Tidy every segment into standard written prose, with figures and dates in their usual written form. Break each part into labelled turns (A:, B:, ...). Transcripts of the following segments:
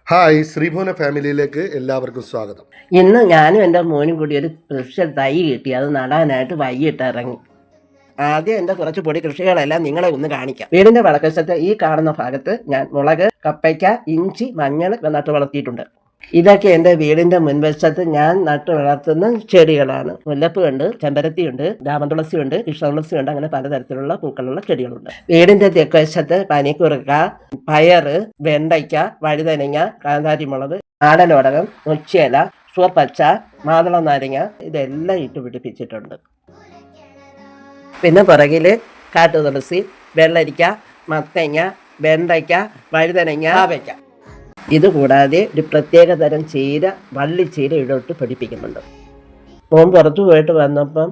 A: Hi, ശ്രീഭുവന ഫാമിലിയിലേക്ക് എല്ലാവർക്കും സ്വാഗതം.
B: ഇന്ന് ഞാനും എൻ്റെ മോനും കൂടി ഒരു സ്പെഷ്യൽ തൈ കിട്ടി. അത് നടാനായിട്ട് വൈകിട്ട് ഇറങ്ങി. ആദ്യം എൻ്റെ കുറച്ച് പൊടി കൃഷികളെല്ലാം നിങ്ങളെ ഒന്ന് കാണിക്കാം. വീടിൻ്റെ വടക്കശത്തെ ഈ കാണുന്ന ഭാഗത്ത് ഞാൻ മുളക്, കപ്പയ്ക്ക, ഇഞ്ചി, മഞ്ഞൾ നട്ടു വളർത്തിയിട്ടുണ്ട്. ഇതൊക്കെ എൻ്റെ വീടിൻ്റെ മുൻവശത്ത് ഞാൻ നട്ടു വളർത്തുന്ന ചെടികളാണ്. മുല്ലപ്പൂവുണ്ട്, ചെമ്പരത്തിയുണ്ട്, രാമതുളസിയുണ്ട്, കൃഷ്ണതുളസിയുണ്ട്, അങ്ങനെ പലതരത്തിലുള്ള പൂക്കളുള്ള ചെടികളുണ്ട്. വീടിൻ്റെ തെക്കുവശത്ത് പനിക്കുറുക്ക, പയറ്, വെണ്ടയ്ക്ക, വഴുതനങ്ങ, കാന്താരിമുളക്, നാടനോടകം, നൊച്ചിയില, ചുവപ്പച്ച, മാതള നാരങ്ങ ഇതെല്ലാം ഇട്ട് പിടിപ്പിച്ചിട്ടുണ്ട്. പിന്നെ പുറകിൽ കാട്ടുതുളസി, വെള്ളരിക്ക, മത്തങ്ങ, വെണ്ടയ്ക്ക, വഴുതനങ്ങ, പാവയ്ക്ക. ഇതുകൂടാതെ ഒരു പ്രത്യേക തരം ചീര, വള്ളിച്ചീര ഇടോട്ട് പഠിപ്പിക്കുന്നുണ്ട്. മോൻ പുറത്തു പോയിട്ട് വന്നപ്പം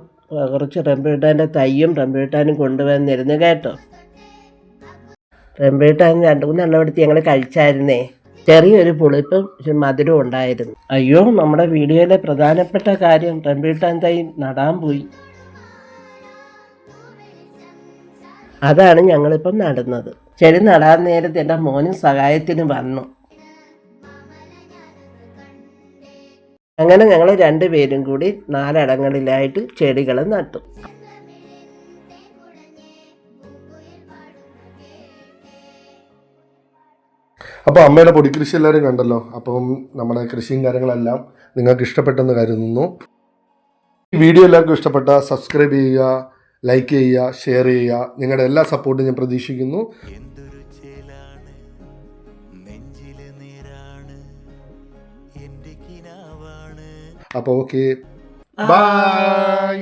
B: കുറച്ച് റംബൂട്ടാൻ്റെ തയ്യും റംബൂട്ടാനും കൊണ്ടുവന്നിരുന്നു കേട്ടോ. റംബൂട്ടാൻ 2-3 എടുത്ത് ഞങ്ങൾ കഴിച്ചായിരുന്നേ. ചെറിയൊരു പുളിപ്പും മധുരവും ഉണ്ടായിരുന്നു. അയ്യോ, നമ്മുടെ വീഡിയോയിലെ പ്രധാനപ്പെട്ട കാര്യം, റംബൂട്ടാൻ തൈ നടാൻ പോയി. അതാണ് ഞങ്ങളിപ്പം നടുന്നത്. ചെടി നടാൻ നേരത്തെ എൻ്റെ മോനും സഹായത്തിന് വന്നു. അങ്ങനെ ഞങ്ങൾ 2 പേരും കൂടി 4 ഇടങ്ങളിലായിട്ട് ചെടികൾ നട്ടു.
A: അപ്പോൾ അമ്മയുടെ പൊടിക്കൃഷി എല്ലാവരും കണ്ടല്ലോ. അപ്പം നമ്മുടെ കൃഷിയും കാര്യങ്ങളെല്ലാം നിങ്ങൾക്ക് ഇഷ്ടപ്പെട്ടെന്ന് കരുതുന്നു. ഈ വീഡിയോ എല്ലാവർക്കും ഇഷ്ടപ്പെട്ട സബ്സ്ക്രൈബ് ചെയ്യുക, ലൈക്ക് ചെയ്യുക, ഷെയർ ചെയ്യുക. നിങ്ങളുടെ എല്ലാ സപ്പോർട്ടും ഞാൻ പ്രതീക്ഷിക്കുന്നു. അപ്പോൾ ഓക്കെ, ബൈ.